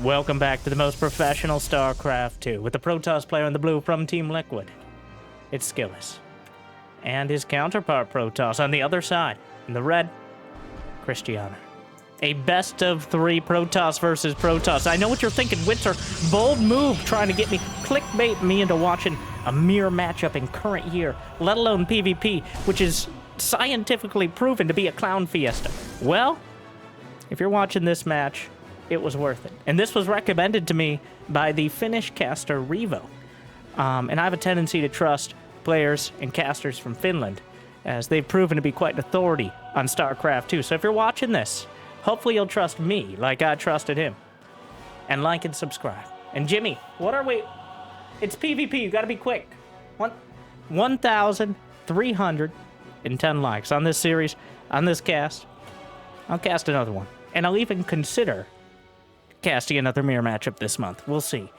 Welcome back to the most professional StarCraft 2 with the Protoss player in the blue from Team Liquid. It's Skillous. And his counterpart Protoss on the other side, in the red, Krystianer. A best of 3 Protoss versus Protoss. I know what you're thinking, Winter. Bold move trying to get me, clickbait me into watching a mirror matchup in current year, let alone PvP, which is scientifically proven to be a clown fiesta. Well, if you're watching this match, it was worth it. And this was recommended to me by the Finnish caster Revo. And I have a tendency to trust players and casters from Finland, as they've proven to be quite an authority on StarCraft 2. So if you're watching this, hopefully you'll trust me like I trusted him. And like and subscribe. And Jimmy, what are we... It's PvP, you gotta be quick. 1,310 likes on this series, on this cast. I'll cast another one. And I'll even consider casting another mirror matchup this month. We'll see.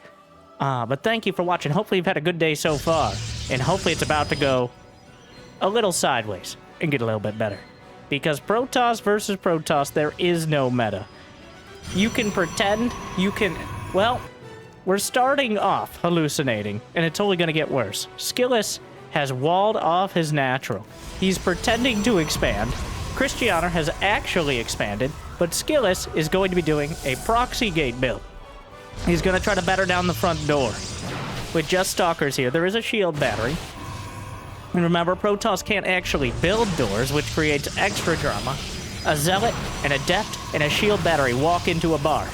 But thank you for watching. Hopefully you've had a good day so far. And hopefully it's about to go a little sideways and get a little bit better. Because Protoss versus Protoss, there is no meta. You can pretend, you can... Well, we're starting off hallucinating, and it's only going to get worse. Skillous has walled off his natural. He's pretending to expand. Krystianer has actually expanded, but Skillous is going to be doing a proxy gate build. He's going to try to batter down the front door with just stalkers here. There is a shield battery. And remember, Protoss can't actually build doors, which creates extra drama. A zealot, an adept, and a shield battery walk into a bar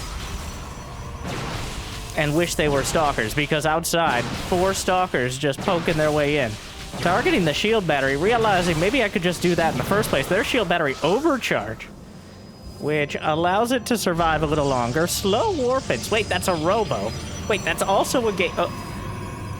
and wish they were stalkers, because outside, 4 stalkers just poking their way in. Targeting the shield battery, realizing maybe I could just do that in the first place. Their shield battery overcharge, which allows it to survive a little longer. Slow warpage. Wait, that's a robo. Wait, that's also a gate...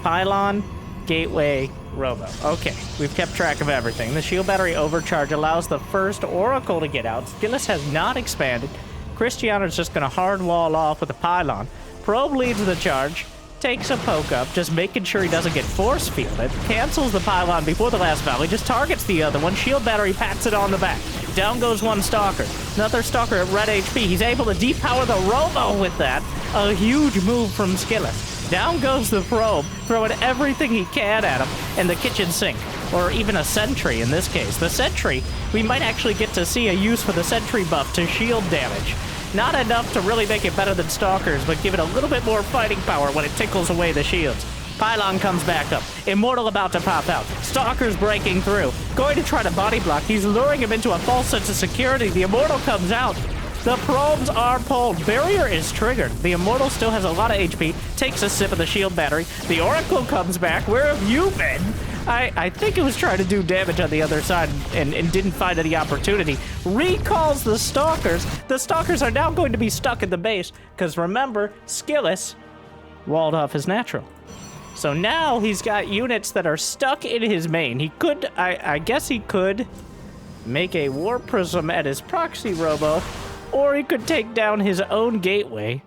Pylon, gateway, robo. Okay, we've kept track of everything. The shield battery overcharge allows the first oracle to get out. Skillus has not expanded. Krystianer's just going to hard wall off with a pylon. Probe leads the charge, takes a poke up, just making sure he doesn't get force fielded, cancels the pylon before the last volley, just targets the other one, shield battery pats it on the back. Down goes one stalker. Another stalker at red HP. He's able to depower the robo with that. A huge move from Skillous. Down goes the probe, throwing everything he can at him, and the kitchen sink, or even a sentry in this case. The sentry, we might actually get to see a use for the sentry buff to shield damage. Not enough to really make it better than Stalkers, but give it a little bit more fighting power when it tickles away the shields. Pylon comes back up. Immortal about to pop out. Stalker's breaking through. Going to try to body block. He's luring him into a false sense of security. The Immortal comes out. The probes are pulled. Barrier is triggered. The Immortal still has a lot of HP. Takes a sip of the shield battery. The Oracle comes back. Where have you been? I think it was trying to do damage on the other side and didn't find any opportunity. Recalls the Stalkers. The Stalkers are now going to be stuck in the base, because remember, Skillous walled off his natural. So now he's got units that are stuck in his main. He could, I guess he could make a Warp Prism at his proxy robo, or he could take down his own gateway.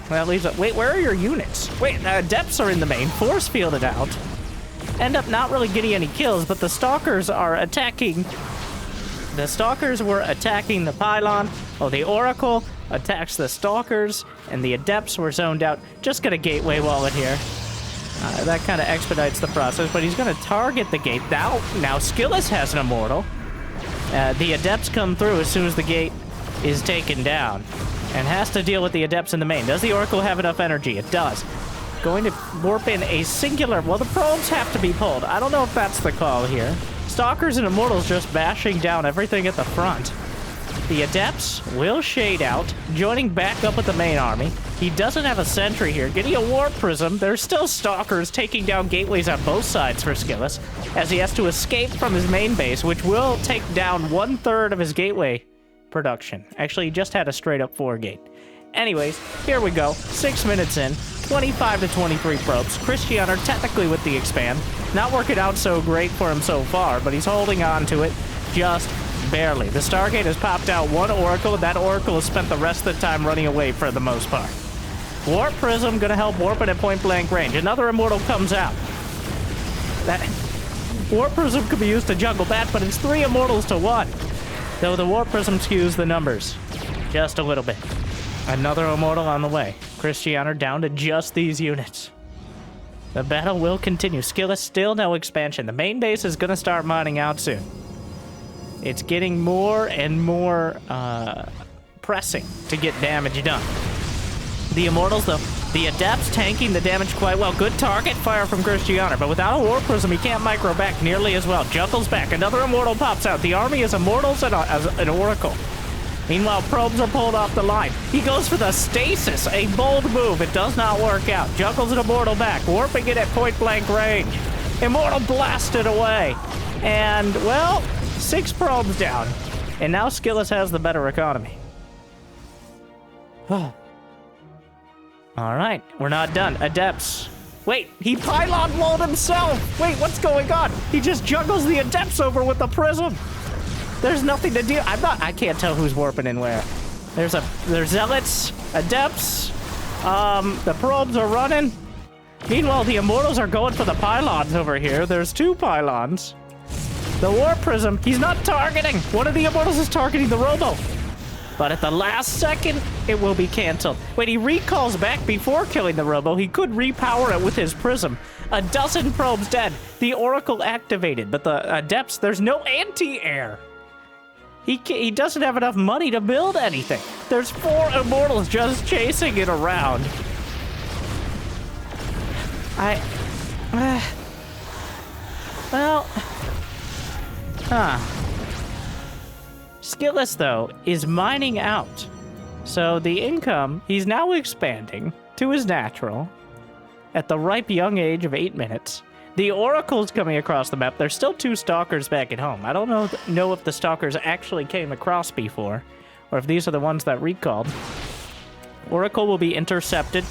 That leaves up. Wait, where are your units? Wait, Adepts are in the main, force fielded out. End up not really getting any kills, but the Stalkers are attacking. The Stalkers were attacking the pylon. Oh, the Oracle attacks the Stalkers, and the Adepts were zoned out. Just gonna gateway wall it here. That kind of expedites the process, but he's gonna target the gate. Now Skillous has an Immortal. The Adepts come through as soon as the gate is taken down, and has to deal with the Adepts in the main. Does the Oracle have enough energy? It does. Going to warp in a singular... Well, the probes have to be pulled. I don't know if that's the call here. Stalkers and Immortals just bashing down everything at the front. The Adepts will shade out, joining back up with the main army. He doesn't have a sentry here. Getting a Warp Prism. There's still Stalkers taking down gateways on both sides for Skillous, as he has to escape from his main base, which will take down 1/3 of his gateway production. Actually, he just had a straight-up 4-gate. Anyways, here we go. 6 minutes in. 25 to 23 probes. Krystianer technically with the expand. Not working out so great for him so far, but he's holding on to it just barely. The Stargate has popped out one Oracle, and that Oracle has spent the rest of the time running away for the most part. Warp Prism gonna help warp it at point-blank range. Another Immortal comes out. That Warp Prism could be used to juggle that, but it's 3 Immortals to 1. Though the Warp Prism skews the numbers just a little bit. Another Immortal on the way. Krystianer down to just these units. The battle will continue. Skillous, still no expansion. The main base is going to start mining out soon. It's getting more and more pressing to get damage done. The Immortals, though, the Adepts tanking the damage quite well. Good target fire from Krystianer, but without a War Prism, he can't micro back nearly as well. Juggles back. Another Immortal pops out. The army is Immortals and an Oracle. Meanwhile, probes are pulled off the line. He goes for the stasis, a bold move. It does not work out. Juggles an Immortal back, warping it at point-blank range. Immortal blasted away. And, well, 6 probes down. And now Skillous has the better economy. All right, we're not done. Adepts. Wait, he pylon walled himself. Wait, what's going on? He just juggles the Adepts over with the prism. There's nothing to do. I can't tell who's warping and where. There's Zealots, Adepts, the probes are running. Meanwhile, the Immortals are going for the pylons over here. There's 2 pylons. The War Prism, he's not targeting. One of the Immortals is targeting the Robo. But at the last second, it will be canceled. Wait, he recalls back before killing the Robo. He could repower it with his Prism. A dozen probes dead. The Oracle activated, but the Adepts, there's no anti-air. He doesn't have enough money to build anything. There's 4 Immortals just chasing it around. Skillous, though, is mining out. So the income, he's now expanding to his natural at the ripe young age of 8 minutes. The Oracle's coming across the map. There's still 2 Stalkers back at home. I don't know if the Stalkers actually came across before, or if these are the ones that recalled. Oracle will be intercepted.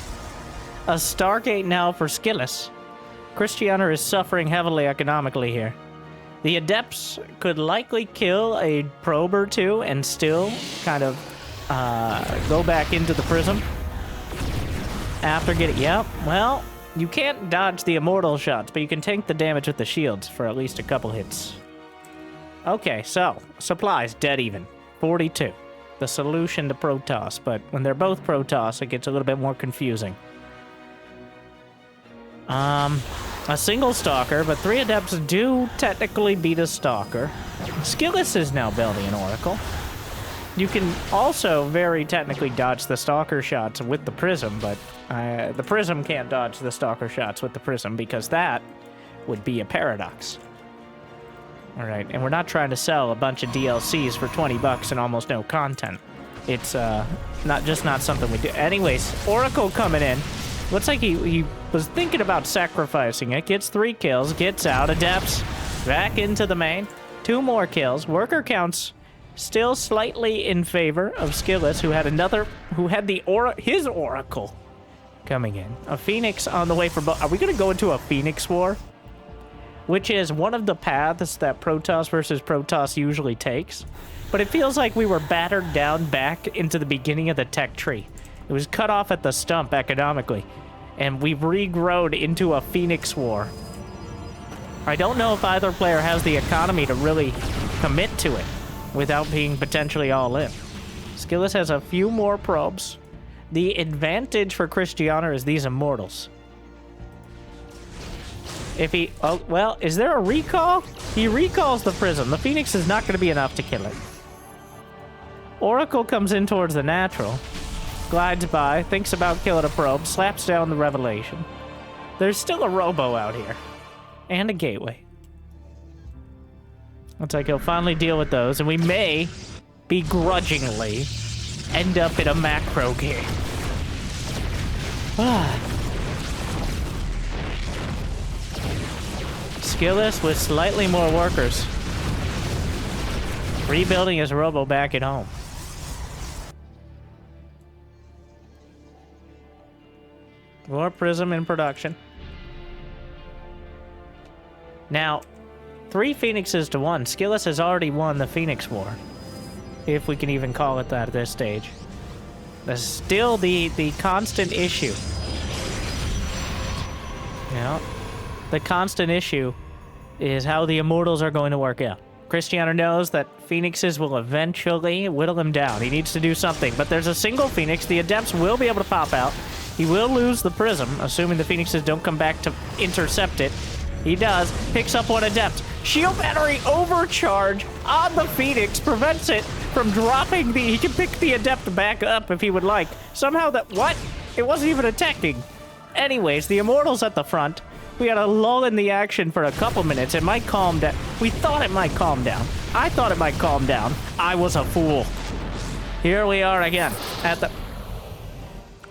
A Stargate now for Skillous. Krystianer is suffering heavily economically here. The Adepts could likely kill a probe or 2 and still kind of go back into the Prism. After getting... Yep, well... You can't dodge the Immortal shots, but you can tank the damage with the shields for at least a couple hits. Okay, so, supplies, dead even. 42. The solution to Protoss, but when they're both Protoss, it gets a little bit more confusing. A single Stalker, but 3 Adepts do technically beat a Stalker. Skillous is now building an Oracle. You can also very technically dodge the Stalker shots with the Prism, but the Prism can't dodge the Stalker shots with the Prism because that would be a paradox. All right, and we're not trying to sell a bunch of DLCs for 20 bucks and almost no content. It's not something we do. Anyways, Oracle coming in. Looks like he was thinking about sacrificing it. Gets 3 kills, gets out, Adepts back into the main. 2 more kills. Worker counts still slightly in favor of Skillous, who had his Oracle coming in. A Phoenix on the way for both. Are we going to go into a Phoenix war? Which is one of the paths that Protoss versus Protoss usually takes. But it feels like we were battered down back into the beginning of the tech tree. It was cut off at the stump economically. And we've regrown into a Phoenix war. I don't know if either player has the economy to really commit to it without being potentially all in. Skillous has a few more probes. The advantage for Krystianer is these Immortals. If he... Oh, well, is there a recall? He recalls the Prism. The Phoenix is not going to be enough to kill it. Oracle comes in towards the natural. Glides by, thinks about killing a probe, slaps down the Revelation. There's still a Robo out here. And a Gateway. Looks like he'll finally deal with those, and we may begrudgingly end up in a macro game. Skillous with slightly more workers. Rebuilding his Robo back at home. More Prism in production. Now, 3 Phoenixes to 1. Skillous has already won the Phoenix War. If we can even call it that at this stage. That's still the constant issue. You know, the constant issue is how the Immortals are going to work out. Krystianer knows that Phoenixes will eventually whittle him down. He needs to do something, but there's a single Phoenix. The Adepts will be able to pop out. He will lose the Prism, assuming the Phoenixes don't come back to intercept it. He does. Picks up one Adept. Shield Battery overcharge on the Phoenix prevents it from dropping the... He can pick the Adept back up if he would like. Somehow that... What? It wasn't even attacking. Anyways, the Immortals at the front. We had a lull in the action for a couple minutes. It might calm down. We thought it might calm down. I thought it might calm down. I was a fool. Here we are again at the...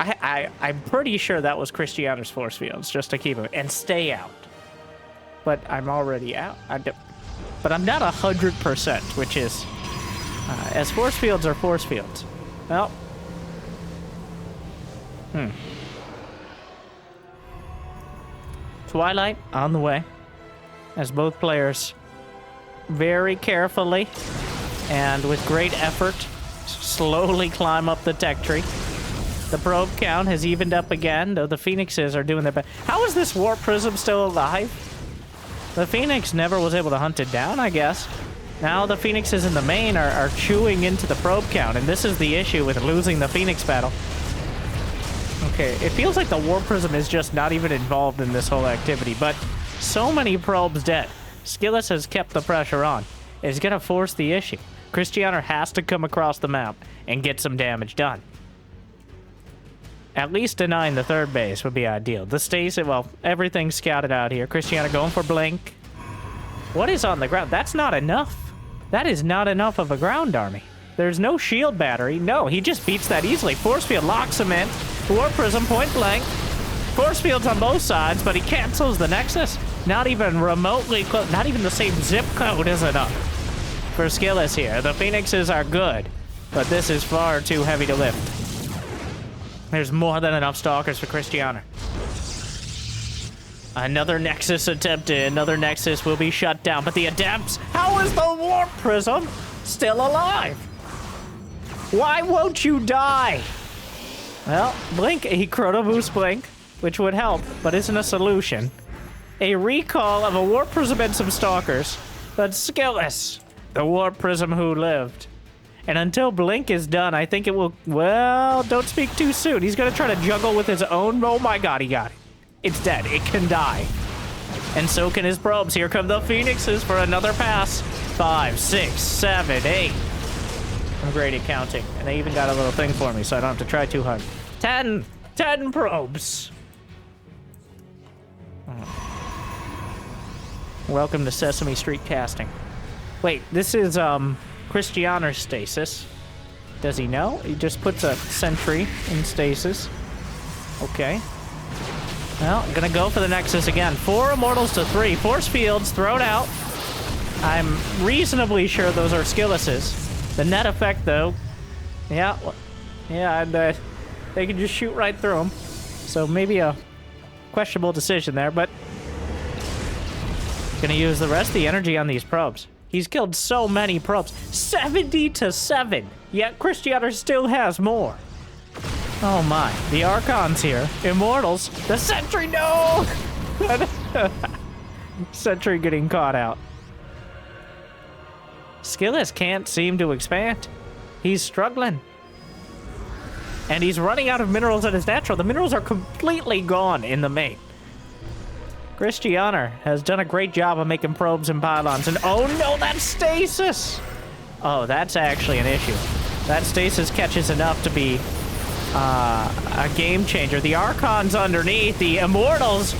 I'm pretty sure that was Krystianer's force fields, just to keep him... And stay out. But I'm already out. But I'm not 100%, which is... as force fields are force fields. Well... Twilight on the way, as both players very carefully and with great effort slowly climb up the tech tree. The probe count has evened up again, though the Phoenixes are doing their best. How is this Warp Prism still alive? The Phoenix never was able to hunt it down, I guess. Now the Phoenixes in the main are chewing into the probe count, and this is the issue with losing the Phoenix battle. Okay, it feels like the Warp Prism is just not even involved in this whole activity, but so many probes dead. Skillous has kept the pressure on. It's gonna force the issue. Krystianer has to come across the map and get some damage done. At least denying the third base would be ideal. The stasis, well, everything's scouted out here. Krystianer going for Blink. What is on the ground? That's not enough. That is not enough of a ground army. There's no shield battery. No, he just beats that easily. Force field locks him in. Warp Prism point blank. Force fields on both sides, but he cancels the Nexus. Not even remotely close. Not even the same zip code is enough for Skillous here. The Phoenixes are good, but this is far too heavy to lift. There's more than enough Stalkers for Krystianer. Another Nexus attempted. Another Nexus will be shut down, but the Adepts... How is the Warp Prism still alive? Why won't you die? Well, Blink, he Chrono Boost Blink, which would help, but isn't a solution. A recall of a Warp Prism and some Stalkers, but Skillous, the Warp Prism who lived. And until Blink is done, I think it will... Well, don't speak too soon. He's gonna try to juggle with his own... Oh my god, he got it. It's dead. It can die. And so can his probes. Here come the Phoenixes for another pass. 5, 6, 7, 8. I'm great at counting. And they even got a little thing for me, so I don't have to try too hard. 10 probes. Oh. Welcome to Sesame Street casting. Wait, this is Krystianer's stasis. Does he know? He just puts a sentry in stasis. Okay. Well, gonna go for the Nexus again. 4 Immortals to 3. Force fields thrown out. I'm reasonably sure those are Skilluses. The net effect, though, yeah, and they can just shoot right through them. So maybe a questionable decision there, but gonna use the rest of the energy on these probes. He's killed so many probes, 70 to 7. Yet Krystianer still has more. Oh my, the Archons here, Immortals, the Sentry, no! Sentry getting caught out. Skillous can't seem to expand. He's struggling. And he's running out of minerals at his natural. The minerals are completely gone in the main. Krystianer has done a great job of making probes and pylons. And oh no, that's stasis! Oh, that's actually an issue. That stasis catches enough to be a game changer. The Archons underneath, the Immortals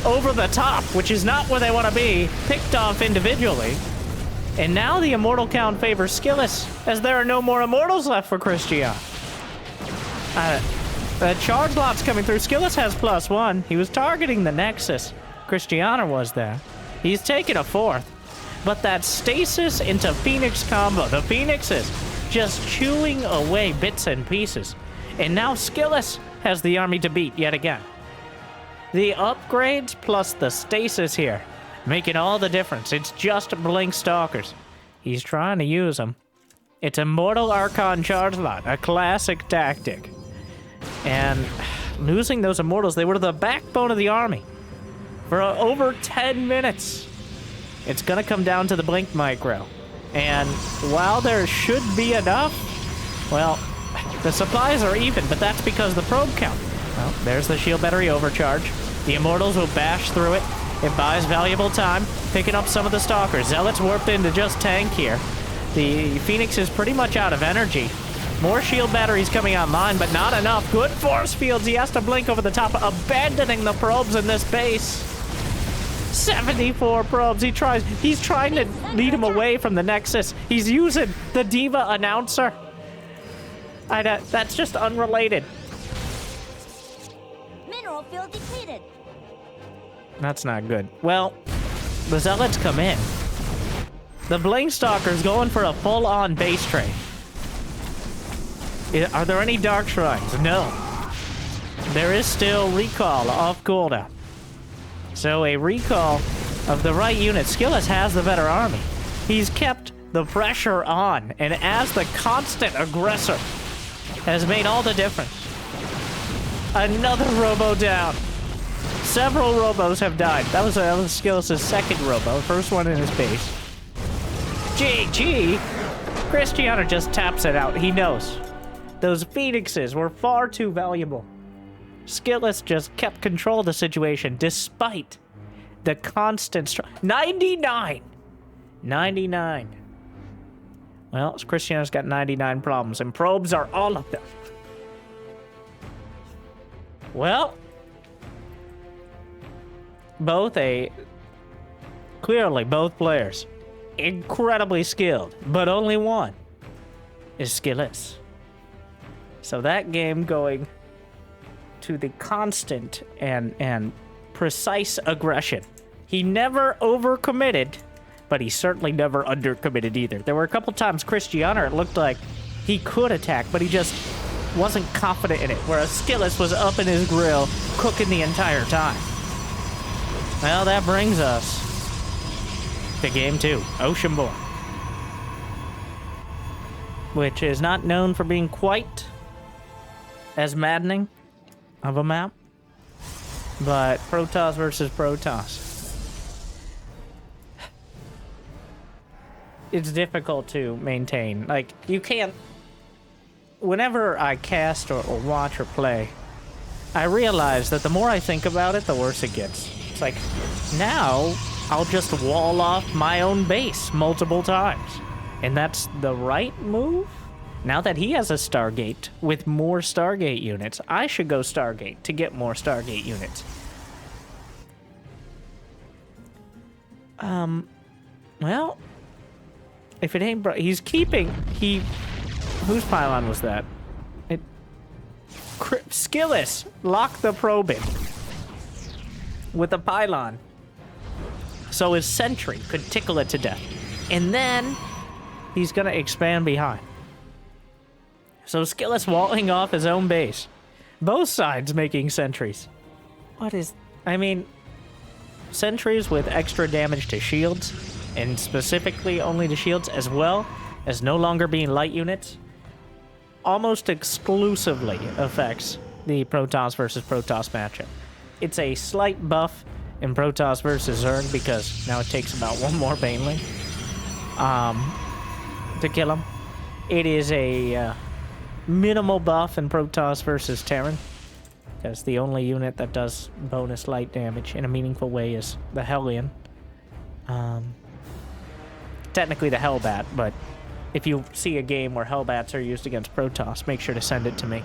over the top, which is not where they want to be, picked off individually. And now the Immortal count favors Skillous, as there are no more Immortals left for Krystianer. The charge lot's coming through. Skillous has +1. He was targeting the Nexus. Krystianer was there. He's taken a 4th. But that stasis into Phoenix combo, the Phoenixes just chewing away bits and pieces. And now Skillous has the army to beat yet again. The upgrades plus the stasis here, making all the difference. It's just Blink Stalkers. He's trying to use them. It's Immortal Archon Charge Lot, a classic tactic. And losing those Immortals, they were the backbone of the army for over 10 minutes. It's gonna come down to the Blink Micro. And while there should be enough, well, the supplies are even, but that's because the probe count. Well, there's the shield battery overcharge. The Immortals will bash through it. It buys valuable time, picking up some of the Stalkers. Zealots warped in to just tank here. The Phoenix is pretty much out of energy. More shield batteries coming online, but not enough. Good force fields. He has to blink over the top, abandoning the probes in this base. 74 probes. He's trying to lead him away from the Nexus. He's using the Diva announcer. That's just unrelated. Mineral field depleted. That's not good. Well, the Zealots come in. The Blink Stalker's going for a full-on base trade. Are there any Dark Shrines? No. There is still recall off cooldown. So a recall of the right unit. Skillous has the better army. He's kept the pressure on, and as the constant aggressor has made all the difference. Another robo down. Several robos have died. That was Skillous' second robo, first one in his base. GG! Krystianer just taps it out. He knows. Those Phoenixes were far too valuable. Skillous just kept control of the situation despite the constant 99! 99. Well, Krystianer's got 99 problems, and probes are all of them. Well, clearly both players incredibly skilled, but only one is Skillous. So that game going to the constant and precise aggression. He never overcommitted, but he certainly never undercommitted either. There were a couple times Krystianer, it looked like he could attack, but he just wasn't confident in it, whereas Skillous was up in his grill, cooking the entire time. Well, that brings us to Game 2, Oceanborn, which is not known for being quite as maddening of a map, but Protoss versus Protoss. It's difficult to maintain. Like, you can't... Whenever I cast or watch or play, I realize that the more I think about it, the worse it gets. It's like, now I'll just wall off my own base multiple times. And that's the right move? Now that he has a Stargate with more Stargate units, I should go Stargate to get more Stargate units. Well, if it ain't he's keeping, whose pylon was that? Skillous locked the probe in with a pylon, so his sentry could tickle it to death, and then he's gonna expand behind. So Skillous walling off his own base. Both sides making sentries. I mean, sentries with extra damage to shields, and specifically only to shields, as well as no longer being light units, almost exclusively affects the Protoss versus Protoss matchup. It's a slight buff in Protoss versus Zerg because now it takes about one more Baneling to kill him. It is a minimal buff in Protoss versus Terran, because the only unit that does bonus light damage in a meaningful way is the Hellion. Technically the Hellbat, but if you see a game where Hellbats are used against Protoss, make sure to send it to me.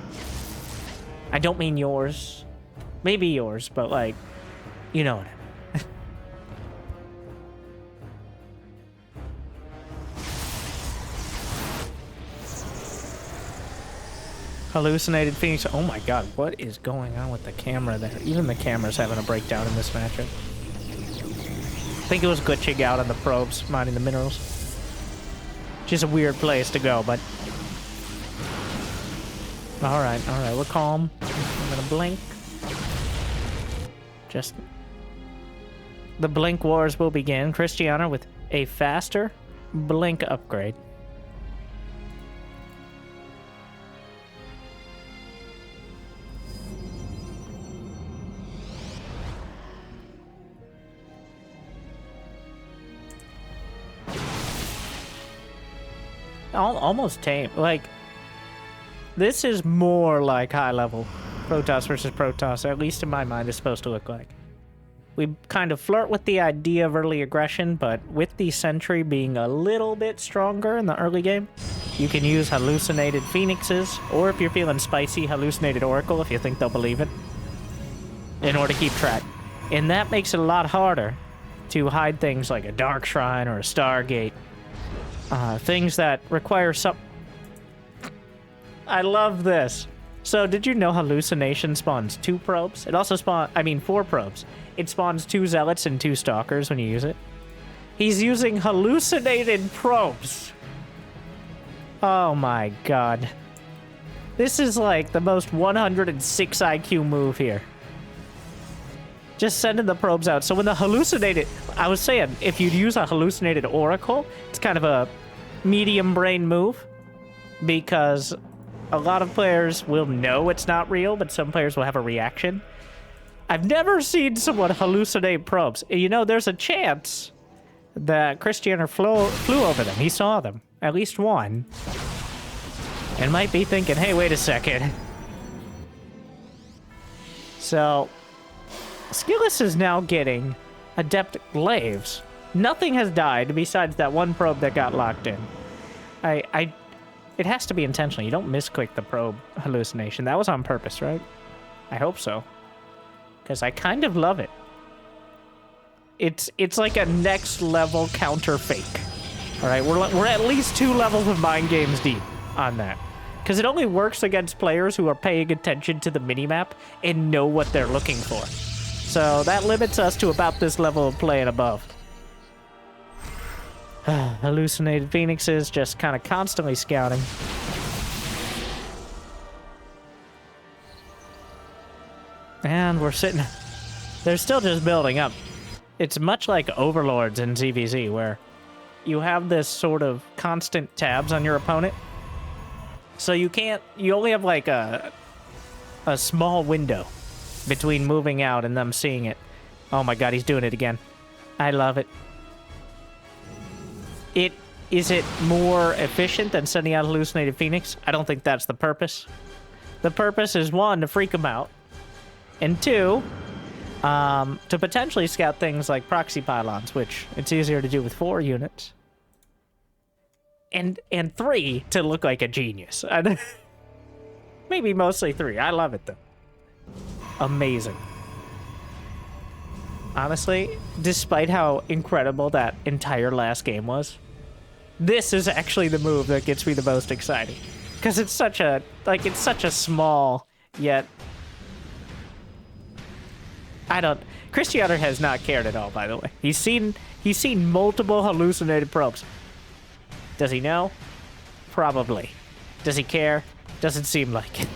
I don't mean yours. Maybe yours, but like, you know what I mean. Hallucinated Phoenix. Oh my god, what is going on with the camera there? Even the camera's having a breakdown in this matchup. I think it was glitching out on the probes, mining the minerals. Just a weird place to go, but... Alright, we're calm. I'm gonna blink. Just... The blink wars will begin. Krystianer with a faster blink upgrade. Almost tame. Like, this is more like high-level Protoss versus Protoss, at least in my mind, is supposed to look like. We kind of flirt with the idea of early aggression, but with the Sentry being a little bit stronger in the early game, you can use hallucinated Phoenixes, or if you're feeling spicy, hallucinated Oracle if you think they'll believe it, in order to keep track. And that makes it a lot harder to hide things like a Dark Shrine or a Stargate. Things that require some... I love this. So, did you know Hallucination spawns 2 probes? It also spawns... 4 probes. It spawns 2 Zealots and 2 Stalkers when you use it. He's using hallucinated probes. Oh my god. This is like the most 106 IQ move here. Just sending the probes out. So when the hallucinated... I was saying, if you'd use a hallucinated Oracle, it's kind of a medium brain move. Because a lot of players will know it's not real, but some players will have a reaction. I've never seen someone hallucinate probes. You know, there's a chance that Krystianer flew over them. He saw them. At least one. And might be thinking, hey, wait a second. So, Skillous is now getting Adept Glaives. Nothing has died besides that one probe that got locked in. It has to be intentional. You don't misclick the probe hallucination. That was on purpose, right? I hope so. Because I kind of love it. It's like a next level counter fake. All right, we're at least 2 levels of mind games deep on that. Because it only works against players who are paying attention to the minimap and know what they're looking for. So that limits us to about this level of play and above. Hallucinated Phoenixes just kind of constantly scouting. And we're sitting... They're still just building up. It's much like Overlords in ZVZ, where you have this sort of constant tabs on your opponent. So you can't... You only have like a small window between moving out and them seeing it. Oh my god, he's doing it again. I love it. Is it more efficient than sending out Hallucinated Phoenix? I don't think that's the purpose. The purpose is, 1, to freak them out. And 2, to potentially scout things like proxy pylons, which it's easier to do with 4 units. And 3, to look like a genius. Maybe mostly 3. I love it, though. Amazing. Honestly, despite how incredible that entire last game was, this is actually the move that gets me the most excited. Because it's such a, it's such a small, yet... Krystianer has not cared at all, by the way. He's seen multiple hallucinated probes. Does he know? Probably. Does he care? Doesn't seem like it.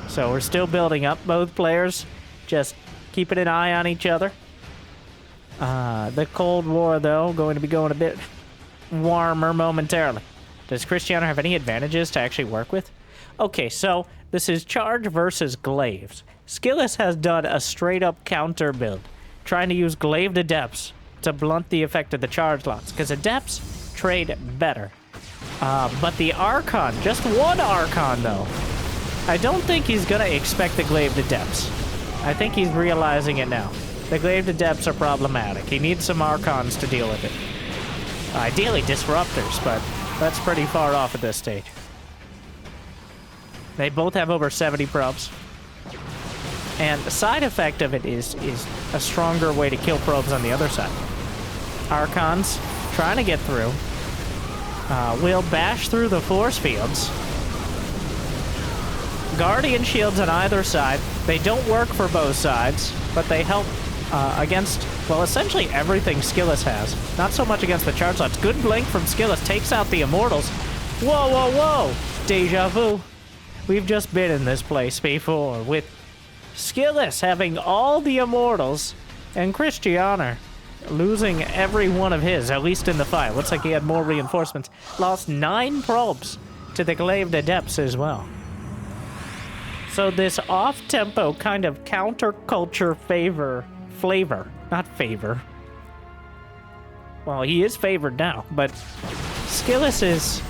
So we're still building up, both players. Just keeping an eye on each other. The Cold War, though, going to be going a bit warmer momentarily. Does Krystianer have any advantages to actually work with? Okay, so this is Charge versus Glaives. Skillous has done a straight-up counter build, trying to use Glaved Adepts to blunt the effect of the charge lots, because Adepts trade better. But the Archon, just one Archon, though. I don't think he's going to expect the Glaved Adepts. I think he's realizing it now. The Glaved Adepts are problematic. He needs some Archons to deal with it. Ideally Disruptors, but that's pretty far off at this stage. They both have over 70 probes. And the side effect of it is a stronger way to kill probes on the other side. Archons, trying to get through, will bash through the force fields. Guardian shields on either side. They don't work for both sides, but they help against, well, essentially everything Skillous has. Not so much against the charge lots. Good blink from Skillous takes out the Immortals. Whoa, whoa, whoa! Deja vu. We've just been in this place before with Skillous having all the Immortals and Krystianer losing every one of his, at least in the fight. Looks like he had more reinforcements. Lost 9 probes to the Glaved Adepts as well. So this off-tempo kind of counterculture flavor, not favor. Well, he is favored now, but Skillous is...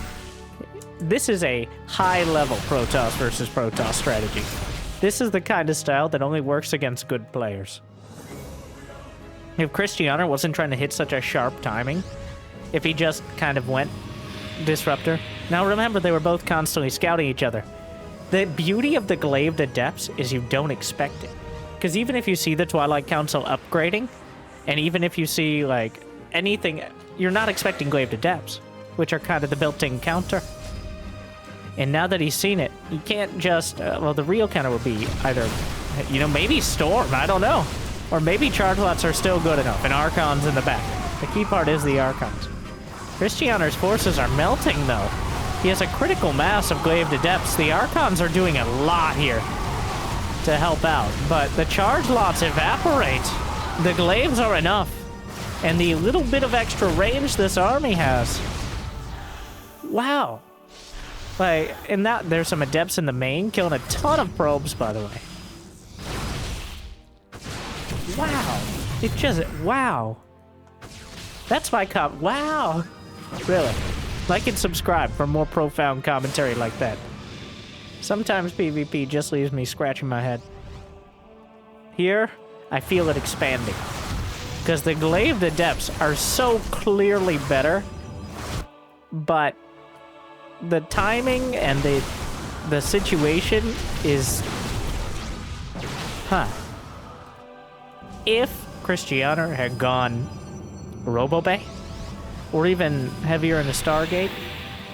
This is a high-level Protoss versus Protoss strategy. This is the kind of style that only works against good players. If Krystianer wasn't trying to hit such a sharp timing, if he just kind of went Disruptor... Now remember, they were both constantly scouting each other. The beauty of the Glaive Adepts is you don't expect it. Because even if you see the Twilight Council upgrading, and even if you see, like, anything, you're not expecting Glaive Adepts, which are kind of the built-in counter. And now that he's seen it, you can't just... well, the real counter would be either, you know, maybe Storm, I don't know. Or maybe Charge Lots are still good enough, and Archons in the back. The key part is the Archons. Krystianer's forces are melting, though. He has a critical mass of Glaive Adepts. The Archons are doing a lot here to help out, but the Charge Lots evaporate. The Glaives are enough, and the little bit of extra range this army has. Wow. Like, and that, there's some Adepts in the main, killing a ton of probes, by the way. Wow. It just, wow. That's my wow. Really. Like and subscribe for more profound commentary like that. Sometimes PvP just leaves me scratching my head. Here, I feel it expanding. Because the Glaive Adepts are so clearly better, but the timing and the situation is... Huh. If Krystianer had gone Robo-Bay, or even heavier in the Stargate,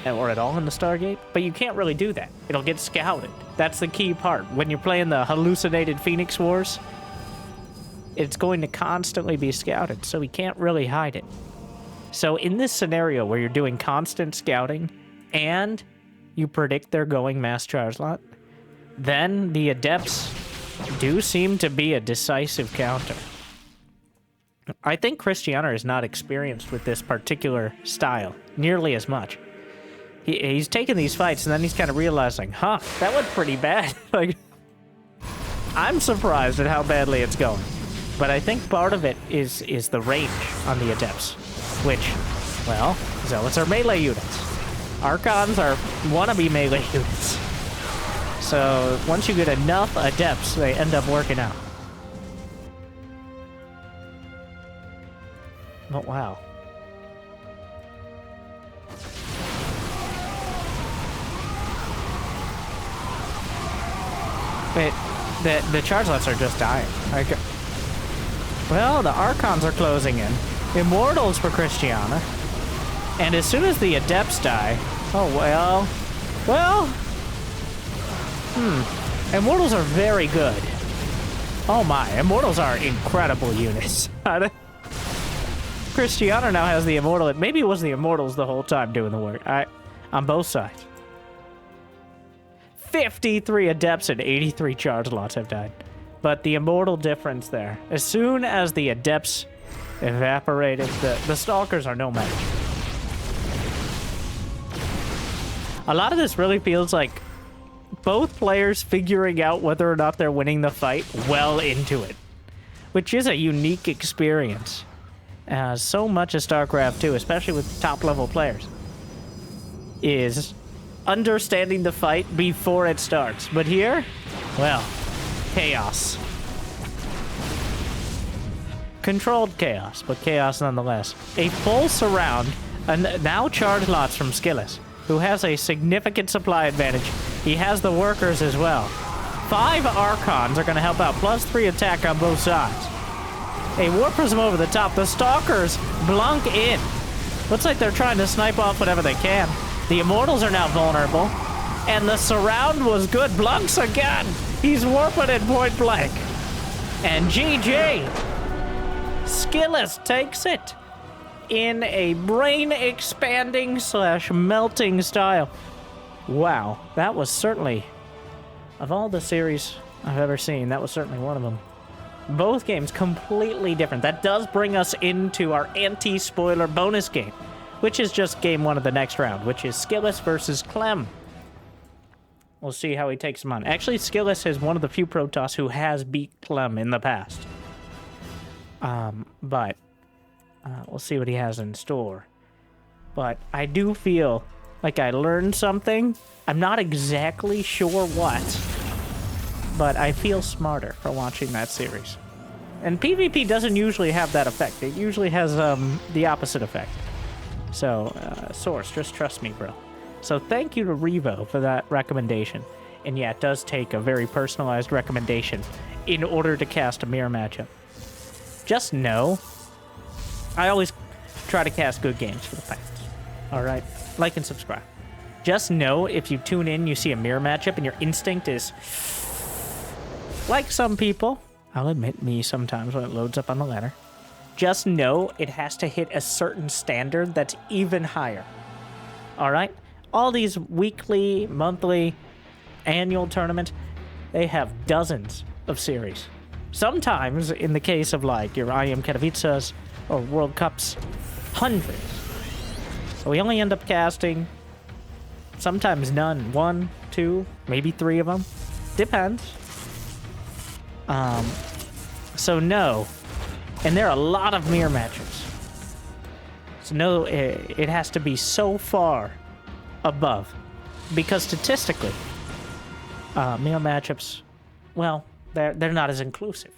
or at all in the Stargate, but you can't really do that. It'll get scouted. That's the key part. When you're playing the hallucinated Phoenix Wars, it's going to constantly be scouted, so we can't really hide it. So in this scenario where you're doing constant scouting, and you predict they're going mass charge lot, then the Adepts do seem to be a decisive counter. I think Krystianer is not experienced with this particular style nearly as much. He's taking these fights and then he's kind of realizing, huh, that went pretty bad. Like, I'm surprised at how badly it's going. But I think part of it is the range on the Adepts, which, well, Zealots are melee units. Archons are wannabe melee units. So once you get enough Adepts, they end up working out. Oh, wow. Wait, the charge lots are just dying. Well, the Archons are closing in. Immortals for Krystianer. And as soon as the Adepts die... Oh, well... Immortals are very good. Oh my, Immortals are incredible units. Krystianer now has the Immortal. Maybe it was the Immortals the whole time doing the work. On both sides. 53 Adepts and 83 charge lots have died. But the Immortal difference there. As soon as the Adepts evaporated, the Stalkers are no match. A lot of this really feels like both players figuring out whether or not they're winning the fight well into it. Which is a unique experience. So much of StarCraft 2, especially with top-level players, is understanding the fight before it starts. But here, well, chaos. Controlled chaos, but chaos nonetheless. A full surround, and now charge lots from Skillous, who has a significant supply advantage. He has the workers as well. 5 Archons are going to help out, +3 attack on both sides. A War Prism over the top. The Stalkers blunk in. Looks like they're trying to snipe off whatever they can. The Immortals are now vulnerable. And the surround was good. Blunks again. He's warping at point blank. And GG. Skillous takes it in a brain-expanding / melting style. Wow. That was certainly, of all the series I've ever seen, that was certainly one of them. Both games completely different. That does bring us into our anti-spoiler bonus game, which is just game 1 of the next round, which is Skillous versus Clem. We'll see how he takes him on. Actually, Skillous is one of the few Protoss who has beat Clem in the past. But we'll see what he has in store. but I do feel like I learned something. I'm not exactly sure what, but I feel smarter for watching that series. And PvP doesn't usually have that effect. It usually has the opposite effect. So, Source, just trust me, bro. So thank you to Revo for that recommendation. And yeah, it does take a very personalized recommendation in order to cast a mirror matchup. Just know, I always try to cast good games for the fans. Alright? Like and subscribe. Just know if you tune in, you see a mirror matchup, and your instinct is... like some people, I'll admit me sometimes when it loads up on the ladder. Just know it has to hit a certain standard that's even higher. Alright? All these weekly, monthly, annual tournaments, they have dozens of series. Sometimes, in the case of like your IM Katowicas or World Cups, hundreds. So we only end up casting sometimes none. 1, 2, maybe 3 of them. Depends. So no. And there are a lot of mirror matches. So no, it has to be so far above. Because statistically, mirror matchups, well, they're not as inclusive.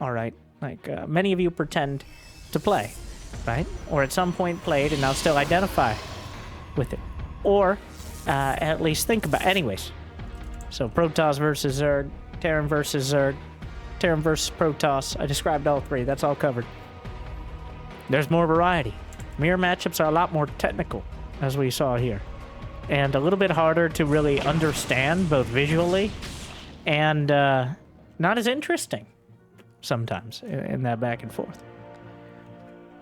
All right? Like, many of you pretend to play, right? Or at some point played and now still identify with it. Or at least think about it. Anyways. So Protoss versus Zerg, Terran versus Zerg, Terran versus Protoss. I described all 3. That's all covered. There's more variety. Mirror matchups are a lot more technical, as we saw here. And a little bit harder to really understand, both visually and not as interesting sometimes in that back and forth.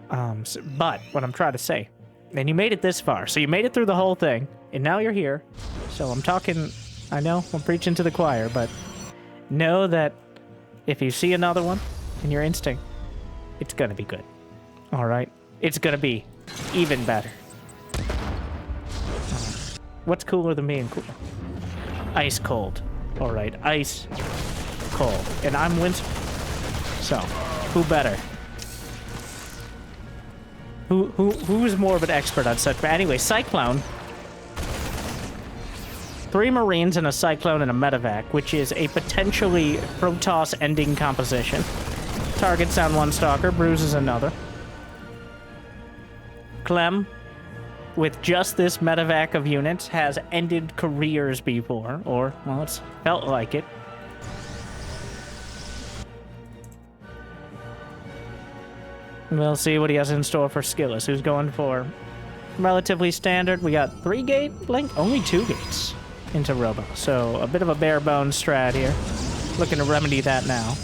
But what I'm trying to say, and you made it this far, so you made it through the whole thing, and now you're here. So I'm talking, I know I'm preaching to the choir, but know that if you see another one in your instinct, it's gonna be good. All right? It's gonna be even better. What's cooler than being cool? Ice cold. All right, ice cold. And I'm Winter. So, who better? Who's more of an expert on such? But anyway, Cyclone. 3 Marines and a Cyclone and a Medevac, which is a potentially Protoss ending composition. Targets on 1 Stalker, bruises another. Clem, with just this Medevac of units, has ended careers before, or, well, it's felt like it. We'll see what he has in store for Skillous, who's going for relatively standard. We got 3-gate blink, only 2 gates into Robo, so a bit of a bare bones strat here. Looking to remedy that now.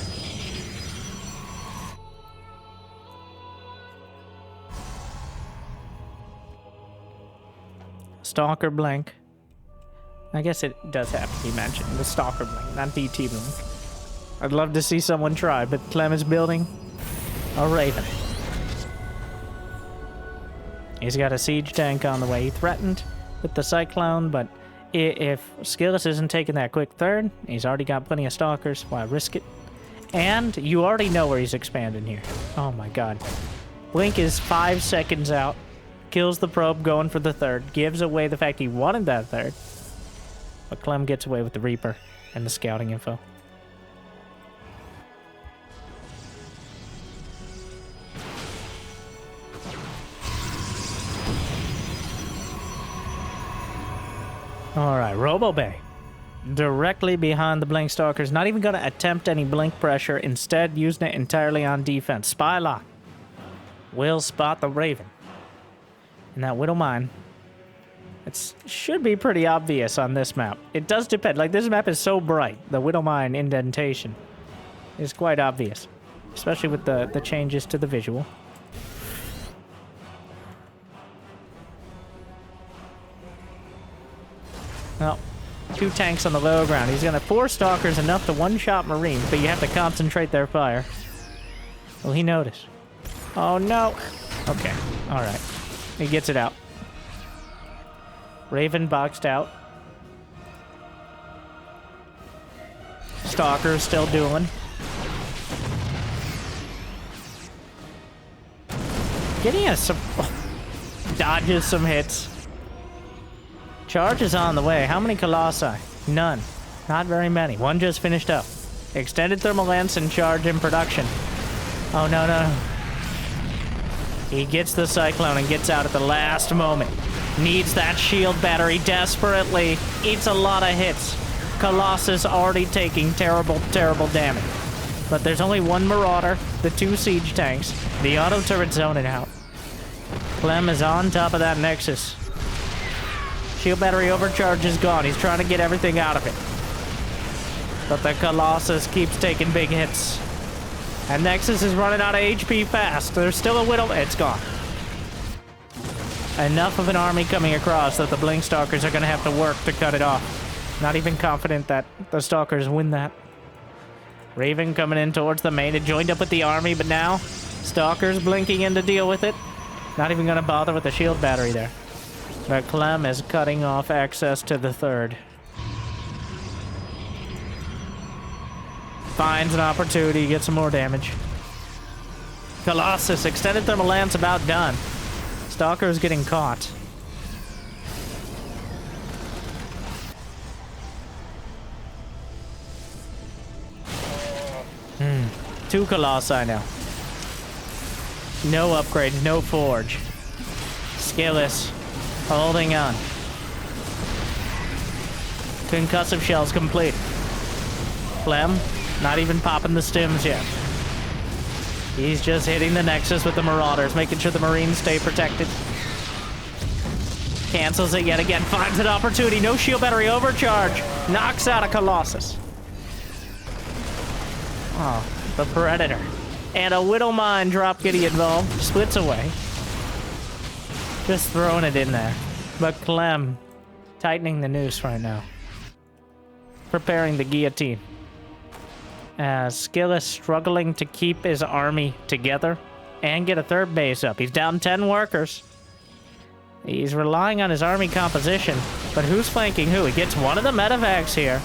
Stalker blink. I guess it does have to be mentioned. The Stalker blink, not DT blink. I'd love to see someone try, but Clem is building a Raven. He's got a siege tank on the way. He threatened with the Cyclone, but if Skillus isn't taking that quick third, he's already got plenty of Stalkers. Why risk it? And you already know where he's expanding here. Oh my god. Blink is 5 seconds out. Kills the probe going for the third. Gives away the fact he wanted that third. But Clem gets away with the Reaper and the scouting info. Alright, Robo Bay. Directly behind the Blink Stalkers. Not even going to attempt any blink pressure. Instead, using it entirely on defense. Spy lock. Will spot the Raven. And that Widow Mine. It should be pretty obvious on this map. It does depend. Like, this map is so bright. The Widow Mine indentation is quite obvious. Especially with the changes to the visual. Well, 2 tanks on the low ground. He's going to 4 Stalkers, enough to one-shot Marines, but you have to concentrate their fire. Will he notice? Oh, no. Okay. All right. He gets it out. Raven boxed out. Stalker still dueling. Getting a... Dodges some hits. Charge is on the way. How many Colossi? None. Not very many. One just finished up. Extended thermal lance and charge in production. Oh, no, no. He gets the Cyclone and gets out at the last moment. Needs that shield battery desperately. Eats a lot of hits. Colossus already taking terrible, terrible damage. But there's only one Marauder, the 2 siege tanks, the auto turret zoning out. Clem is on top of that Nexus. Shield battery overcharge is gone. He's trying to get everything out of it. But the Colossus keeps taking big hits. And Nexus is running out of HP fast. There's still a Whittle. It's gone. Enough of an army coming across that the Blink Stalkers are going to have to work to cut it off. Not even confident that the Stalkers win that. Raven coming in towards the main. It joined up with the army, but now Stalkers blinking in to deal with it. Not even going to bother with the shield battery there. But Clem is cutting off access to the third. Finds an opportunity to get some more damage. Colossus, extended thermal lance about done. Stalker is getting caught. Two Colossi now. No upgrades, no forge. Skillous, holding on. Concussive shells complete. Clem, not even popping the stims yet. He's just hitting the Nexus with the Marauders, making sure the Marines stay protected. Cancels it yet again, finds an opportunity. No shield battery overcharge. Knocks out a Colossus. Oh, the Predator. And a Whittle Mine drop getting involved. Splits away. Just throwing it in there. But Clem, tightening the noose right now. Preparing the guillotine. As Skillous struggling to keep his army together and get a third base up. He's down 10 workers. He's relying on his army composition, but who's flanking who? He gets one of the medevacs here.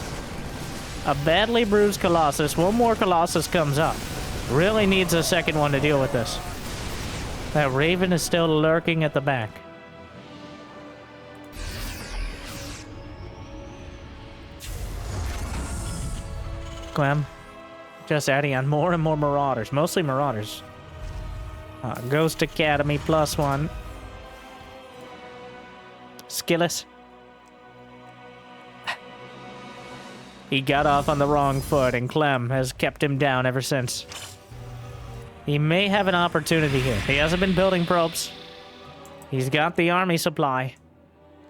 A badly bruised Colossus. One more Colossus comes up. Really needs a second one to deal with this. That Raven is still lurking at the back. Clem. Just adding on more and more Marauders. Mostly Marauders. Ghost Academy +1. Skillous. He got off on the wrong foot, and Clem has kept him down ever since. He may have an opportunity here. He hasn't been building probes. He's got the army supply.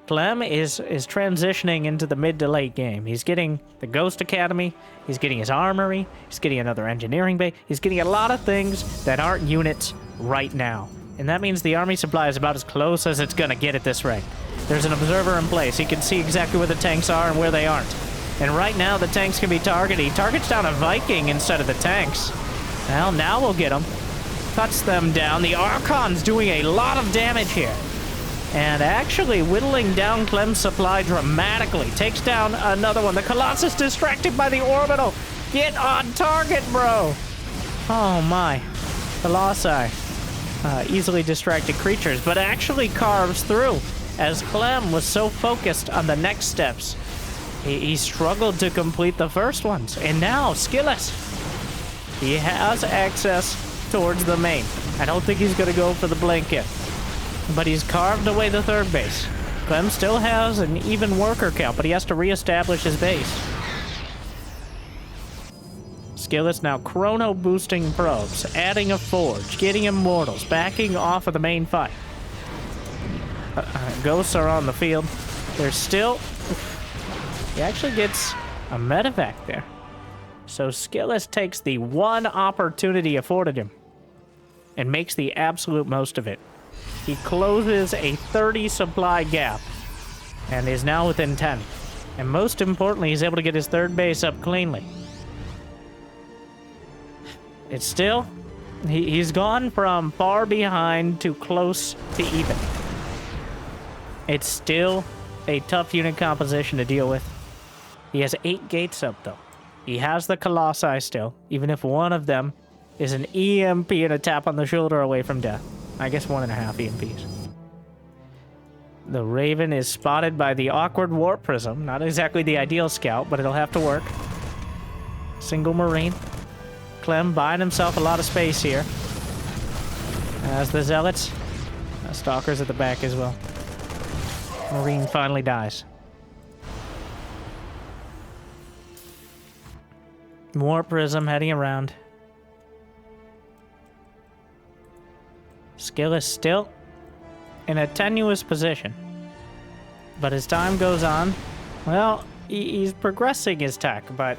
Clem is transitioning into the mid to late game. He's getting the Ghost Academy. He's getting his armory. He's getting another engineering bay. He's getting a lot of things that aren't units right now. And that means the army supply is about as close as it's going to get at this rate. There's an observer in place. He can see exactly where the tanks are and where they aren't. And right now, the tanks can be targeted. He targets down a Viking instead of the tanks. Well, now we'll get them. Cuts them down. The Archon's doing a lot of damage here. And actually whittling down Clem's supply dramatically. Takes down another one. The Colossus distracted by the orbital. Get on target, bro. Oh, my. Colossi. Easily distracted creatures, but actually carves through. As Clem was so focused on the next steps, he struggled to complete the first ones. And now, Skillous. He has access towards the main. I don't think he's going to go for the blanket. But he's carved away the third base. Clem still has an even worker count, but he has to reestablish his base. Skillous now chrono-boosting probes, adding a forge, getting immortals, backing off of the main fight. Ghosts are on the field. There's still... He actually gets a medevac there. So Skillous takes the one opportunity afforded him and makes the absolute most of it. He closes a 30 supply gap and is now within 10. And most importantly, he's able to get his third base up cleanly. It's still... He's gone from far behind to close to even. It's still a tough unit composition to deal with. He has 8 gates up, though. He has the Colossi still, even if one of them is an EMP and a tap on the shoulder away from death. I guess 1.5 EMPs. The Raven is spotted by the awkward warp prism. Not exactly the ideal scout, but it'll have to work. Single Marine. Clem buying himself a lot of space here. As the Zealots. Stalkers at the back as well. Marine finally dies. Warp prism heading around. Skillous still in a tenuous position. But as time goes on, well, he's progressing his tech, but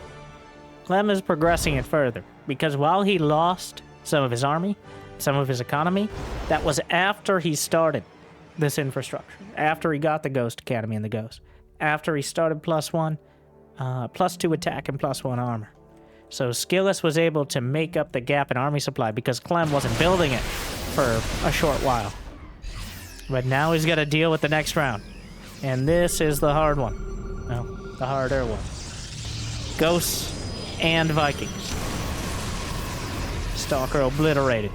Clem is progressing it further. Because while he lost some of his army, some of his economy, that was after he started this infrastructure. After he got the Ghost Academy and the Ghost. After he started +1, +2 attack and +1 armor. So Skillous was able to make up the gap in army supply because Clem wasn't building it for a short while. But now he's got to deal with the next round. And this is the hard one. No, the harder one. Ghosts and Vikings. Stalker obliterated.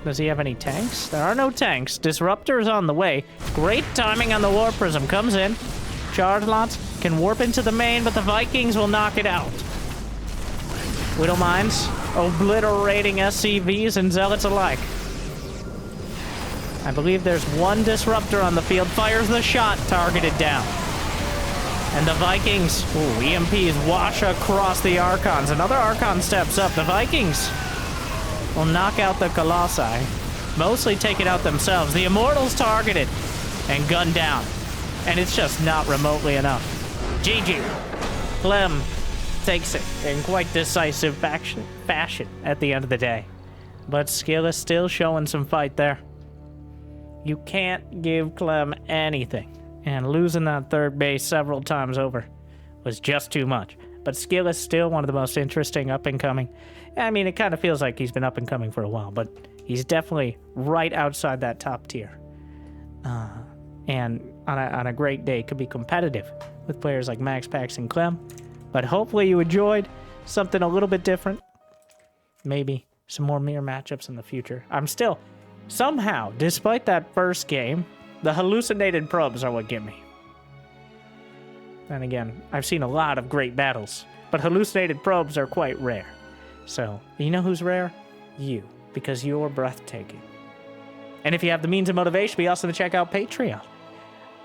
Does he have any tanks? There are no tanks. Disruptor is on the way. Great timing on the Warp Prism. Comes in. Charge lots. Can warp into the main, but the Vikings will knock it out. Widowmines obliterating SCVs and Zealots alike. I believe there's one Disruptor on the field. Fires the shot. Targeted down. And the Vikings, ooh, EMPs wash across the Archons. Another Archon steps up. The Vikings will knock out the Colossi. Mostly take it out themselves. The Immortals targeted and gunned down. And it's just not remotely enough. GG. Clem takes it in quite decisive fashion at the end of the day. But Skill is still showing some fight there. You can't give Clem anything. And losing that third base several times over was just too much. But Skill is still one of the most interesting up-and-coming. I mean, it kind of feels like he's been up-and-coming for a while, but he's definitely right outside that top tier. And on a great day, could be competitive with players like Max, Pax, and Clem. But hopefully you enjoyed something a little bit different. Maybe some more mirror matchups in the future. I'm still, somehow, despite that first game, the hallucinated probes are what get me. And again, I've seen a lot of great battles, but hallucinated probes are quite rare. So, you know who's rare? You, because you're breathtaking. And if you have the means and motivation, be awesome to check out Patreon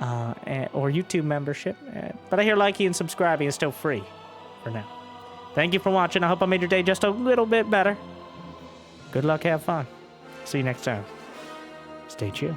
or YouTube membership. But I hear liking and subscribing is still free for now. Thank you for watching. I hope I made your day just a little bit better. Good luck, have fun. See you next time. Stay chill.